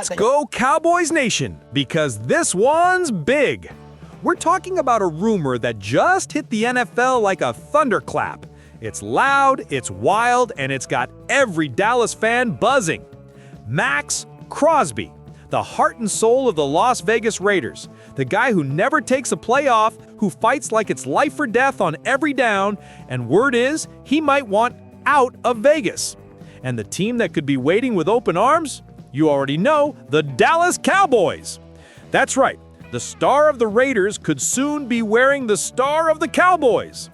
Let's go Cowboys Nation, because this one's big. We're talking about a rumor that just hit the NFL like a thunderclap. It's loud, it's wild, and it's got every Dallas fan buzzing. Maxx Crosby, the heart and soul of the Las Vegas Raiders, the guy who never takes a play off, who fights like it's life or death on every down, and word is he might want out of Vegas. And the team that could be waiting with open arms? You already know, the Dallas Cowboys. That's right, the star of the Raiders could soon be wearing the star of the Cowboys.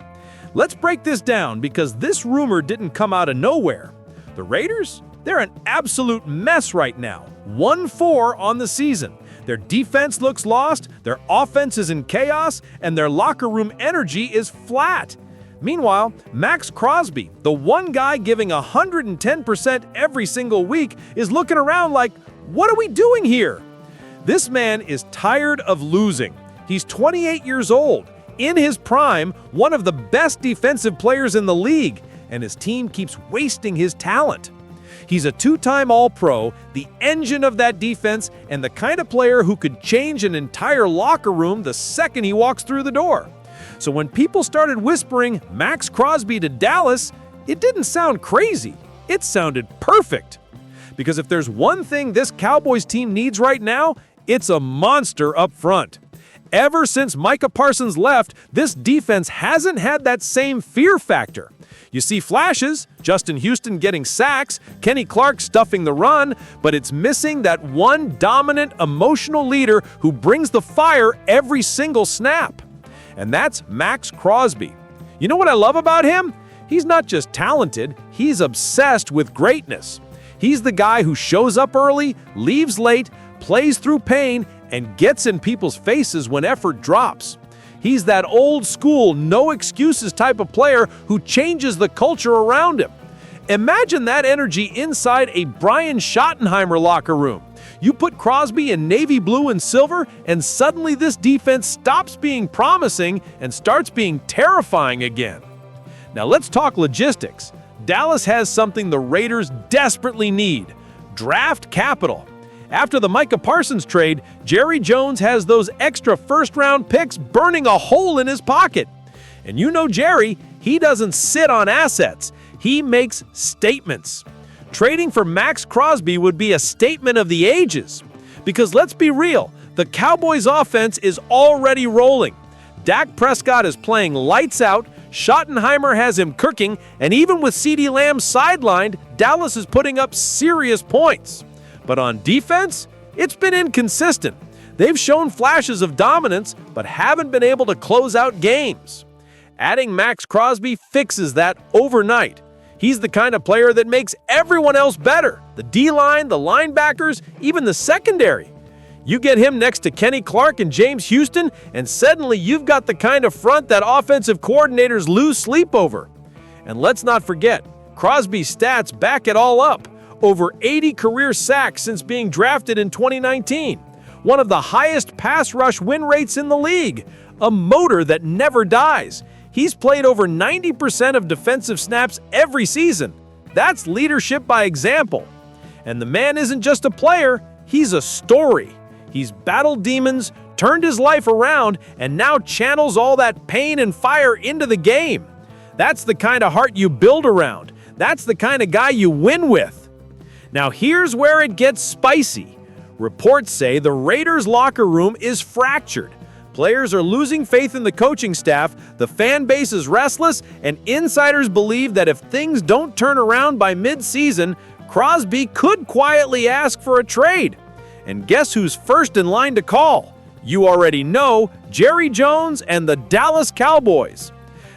Let's break this down because this rumor didn't come out of nowhere. The Raiders? They're an absolute mess right now, 1-4 on the season. Their defense looks lost, their offense is in chaos, and their locker room energy is flat. Meanwhile, Maxx Crosby, the one guy giving 110% every single week, is looking around like, what are we doing here? This man is tired of losing. He's 28 years old, in his prime, one of the best defensive players in the league, and his team keeps wasting his talent. He's a two-time All-Pro, the engine of that defense, and the kind of player who could change an entire locker room the second he walks through the door. So when people started whispering Maxx Crosby to Dallas, it didn't sound crazy. It sounded perfect. Because if there's one thing this Cowboys team needs right now, it's a monster up front. Ever since Micah Parsons left, this defense hasn't had that same fear factor. You see flashes, Justin Houston getting sacks, Kenny Clark stuffing the run, but it's missing that one dominant, emotional leader who brings the fire every single snap. And that's Maxx Crosby. You know what I love about him? He's not just talented, he's obsessed with greatness. He's the guy who shows up early, leaves late, plays through pain, and gets in people's faces when effort drops. He's that old school, no excuses type of player who changes the culture around him. Imagine that energy inside a Brian Schottenheimer locker room. You put Crosby in navy blue and silver, and suddenly this defense stops being promising and starts being terrifying again. Now let's talk logistics. Dallas has something the Raiders desperately need: draft capital. After the Micah Parsons trade, Jerry Jones has those extra first-round picks burning a hole in his pocket. And you know Jerry, he doesn't sit on assets. He makes statements. Trading for Maxx Crosby would be a statement of the ages. Because let's be real, the Cowboys' offense is already rolling. Dak Prescott is playing lights out, Schottenheimer has him cooking, and even with CeeDee Lamb sidelined, Dallas is putting up serious points. But on defense, it's been inconsistent. They've shown flashes of dominance, but haven't been able to close out games. Adding Maxx Crosby fixes that overnight. He's the kind of player that makes everyone else better. The D-line, the linebackers, even the secondary. You get him next to Kenny Clark and James Houston, and suddenly you've got the kind of front that offensive coordinators lose sleep over. And let's not forget, Crosby's stats back it all up. Over 80 career sacks since being drafted in 2019. One of the highest pass rush win rates in the league. A motor that never dies. He's played over 90% of defensive snaps every season. That's leadership by example. And the man isn't just a player, he's a story. He's battled demons, turned his life around, and now channels all that pain and fire into the game. That's the kind of heart you build around. That's the kind of guy you win with. Now here's where it gets spicy. Reports say the Raiders' locker room is fractured. Players are losing faith in the coaching staff, the fan base is restless, and insiders believe that if things don't turn around by mid-season, Crosby could quietly ask for a trade. And guess who's first in line to call? You already know, Jerry Jones and the Dallas Cowboys.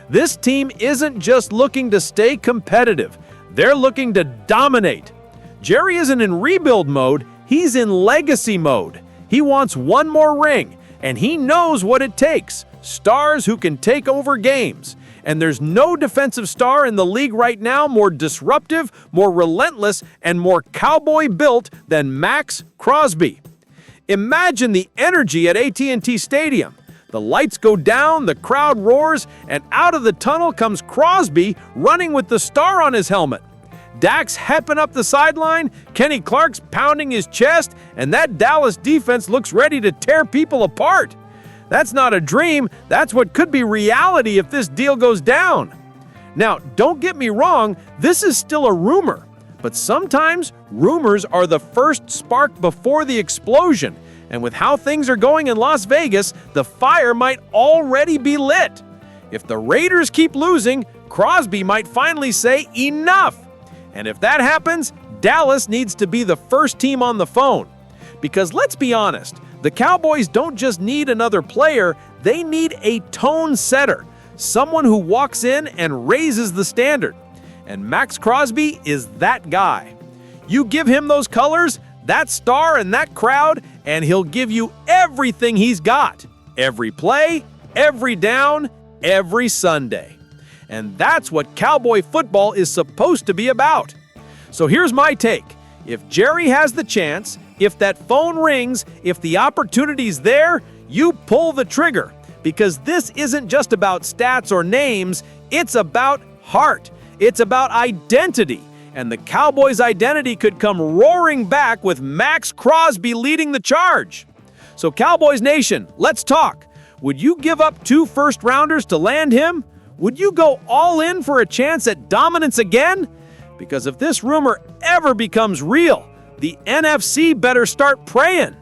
This team isn't just looking to stay competitive, they're looking to dominate. Jerry isn't in rebuild mode, he's in legacy mode. He wants one more ring. And he knows what it takes. Stars who can take over games. And there's no defensive star in the league right now more disruptive, more relentless, and more cowboy-built than Maxx Crosby. Imagine the energy at AT&T Stadium. The lights go down, the crowd roars, and out of the tunnel comes Crosby running with the star on his helmet. Dak's hepping up the sideline, Kenny Clark's pounding his chest, and that Dallas defense looks ready to tear people apart. That's not a dream, that's what could be reality if this deal goes down. Now, don't get me wrong, this is still a rumor, but sometimes rumors are the first spark before the explosion, and with how things are going in Las Vegas, the fire might already be lit. If the Raiders keep losing, Crosby might finally say enough. And if that happens, Dallas needs to be the first team on the phone. Because let's be honest, the Cowboys don't just need another player, they need a tone setter, someone who walks in and raises the standard. And Maxx Crosby is that guy. You give him those colors, that star and that crowd, and he'll give you everything he's got. Every play, every down, every Sunday. And that's what Cowboy football is supposed to be about. So here's my take. If Jerry has the chance, if that phone rings, if the opportunity's there, you pull the trigger. Because this isn't just about stats or names, it's about heart. It's about identity. And the Cowboys' identity could come roaring back with Maxx Crosby leading the charge. So Cowboys Nation, let's talk. Would you give up 2 first-rounders to land him? Would you go all in for a chance at dominance again? Because if this rumor ever becomes real, the NFC better start praying.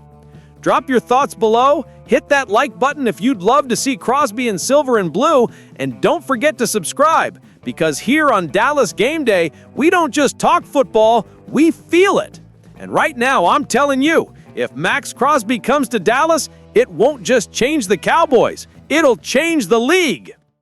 Drop your thoughts below, hit that like button if you'd love to see Crosby in silver and blue, and don't forget to subscribe, because here on Dallas Game Day, we don't just talk football, we feel it. And right now, I'm telling you, if Maxx Crosby comes to Dallas, it won't just change the Cowboys, it'll change the league.